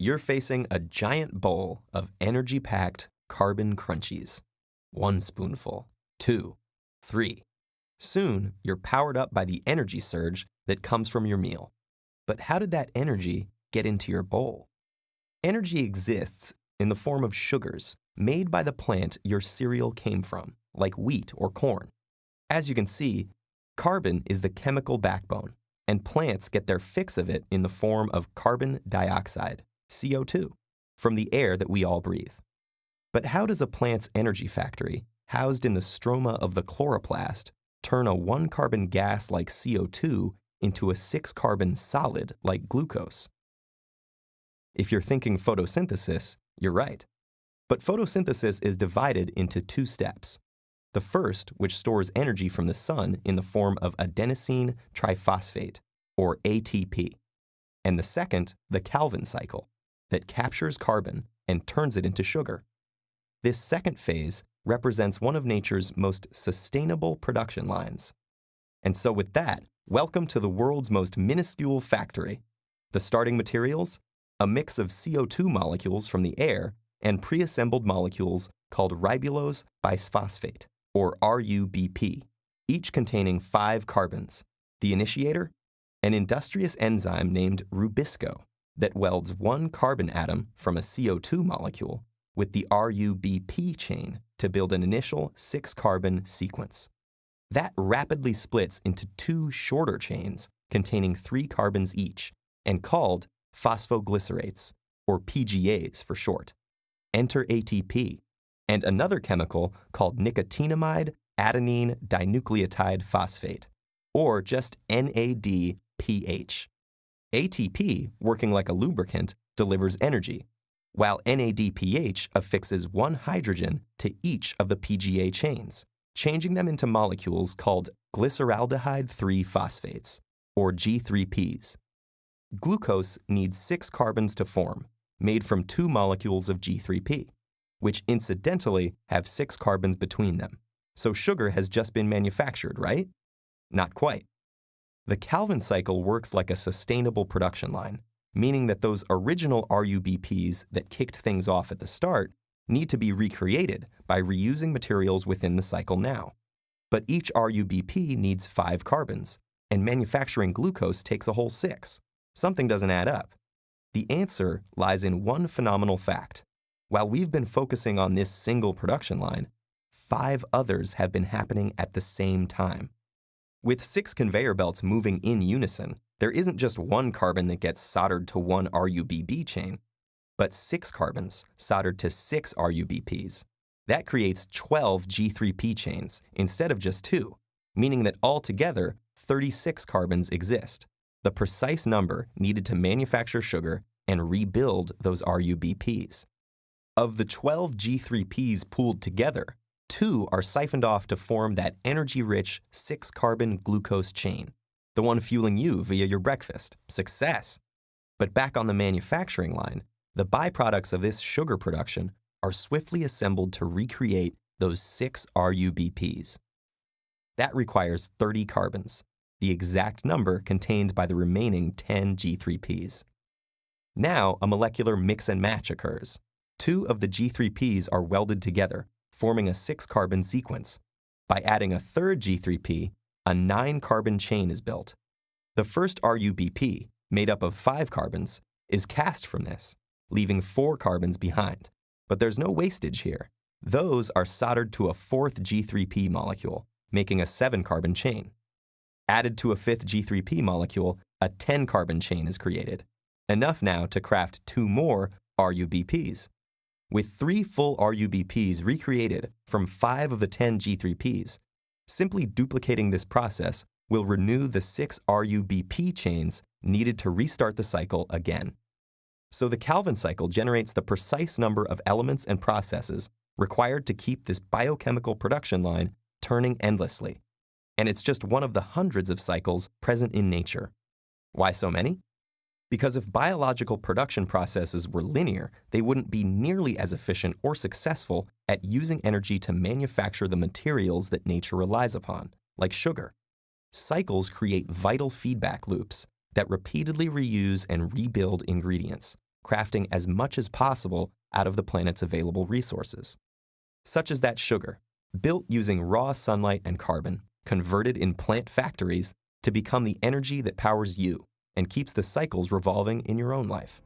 you're facing a giant bowl of energy-packed carbon crunchies. 1 spoonful, 2, 3. Soon, you're powered up by the energy surge that comes from your meal. But how did that energy get into your bowl? Energy exists in the form of sugars made by the plant your cereal came from, like wheat or corn. As you can see, carbon is the chemical backbone, and plants get their fix of it in the form of carbon dioxide, CO2, from the air that we all breathe. But how does a plant's energy factory, housed in the stroma of the chloroplast, turn a 1-carbon gas like CO2 into a 6-carbon solid like glucose? If you're thinking photosynthesis, you're right. But photosynthesis is divided into 2 steps. The first, which stores energy from the sun in the form of adenosine triphosphate, or ATP. And the second, the Calvin cycle, that captures carbon and turns it into sugar. This second phase represents one of nature's most sustainable production lines. And so with that, welcome to the world's most minuscule factory. The starting materials? A mix of CO2 molecules from the air and pre-assembled molecules called ribulose bisphosphate, or RUBP, each containing 5 carbons. The initiator? An industrious enzyme named Rubisco that welds 1 carbon atom from a CO2 molecule with the RUBP chain to build an initial 6-carbon sequence. That rapidly splits into 2 shorter chains containing 3 carbons each and called phosphoglycerates, or PGAs for short. Enter ATP, and another chemical called nicotinamide adenine dinucleotide phosphate, or just NADPH. ATP, working like a lubricant, delivers energy, while NADPH affixes 1 hydrogen to each of the PGA chains, changing them into molecules called glyceraldehyde 3-phosphates, or G3Ps. Glucose needs 6 carbons to form, made from 2 molecules of G3P, which incidentally have 6 carbons between them. So sugar has just been manufactured, right? Not quite. The Calvin cycle works like a sustainable production line, meaning that those original RUBPs that kicked things off at the start need to be recreated by reusing materials within the cycle now. But each RUBP needs 5 carbons, and manufacturing glucose takes a whole 6. Something doesn't add up. The answer lies in one phenomenal fact. While we've been focusing on this single production line, 5 others have been happening at the same time. With 6 conveyor belts moving in unison, there isn't just 1 carbon that gets soldered to 1 RUBP chain, but 6 carbons soldered to 6 RUBPs. That creates 12 G3P chains instead of just 2, meaning that altogether 36 carbons exist, the precise number needed to manufacture sugar and rebuild those RUBPs. Of the 12 G3Ps pooled together, 2 are siphoned off to form that energy-rich 6-carbon glucose chain, the one fueling you via your breakfast. Success! But back on the manufacturing line, the byproducts of this sugar production are swiftly assembled to recreate those 6 RUBPs. That requires 30 carbons, the exact number contained by the remaining 10 G3Ps. Now, a molecular mix and match occurs. 2 of the G3Ps are welded together, forming a 6-carbon sequence. By adding a third G3P, a 9-carbon chain is built. The first RUBP, made up of 5 carbons, is cast from this, leaving 4 carbons behind. But there's no wastage here. Those are soldered to a 4th G3P molecule, making a 7-carbon chain. Added to a 5th G3P molecule, a 10-carbon chain is created, enough now to craft 2 more RUBPs. With 3 full RUBPs recreated from 5 of the 10 G3Ps, simply duplicating this process will renew the 6 RUBP chains needed to restart the cycle again. So the Calvin cycle generates the precise number of elements and processes required to keep this biochemical production line turning endlessly. And it's just one of the hundreds of cycles present in nature. Why so many? Because if biological production processes were linear, they wouldn't be nearly as efficient or successful at using energy to manufacture the materials that nature relies upon, like sugar. Cycles create vital feedback loops that repeatedly reuse and rebuild ingredients, crafting as much as possible out of the planet's available resources. Such as that sugar, built using raw sunlight and carbon, converted in plant factories to become the energy that powers you and keeps the cycles revolving in your own life.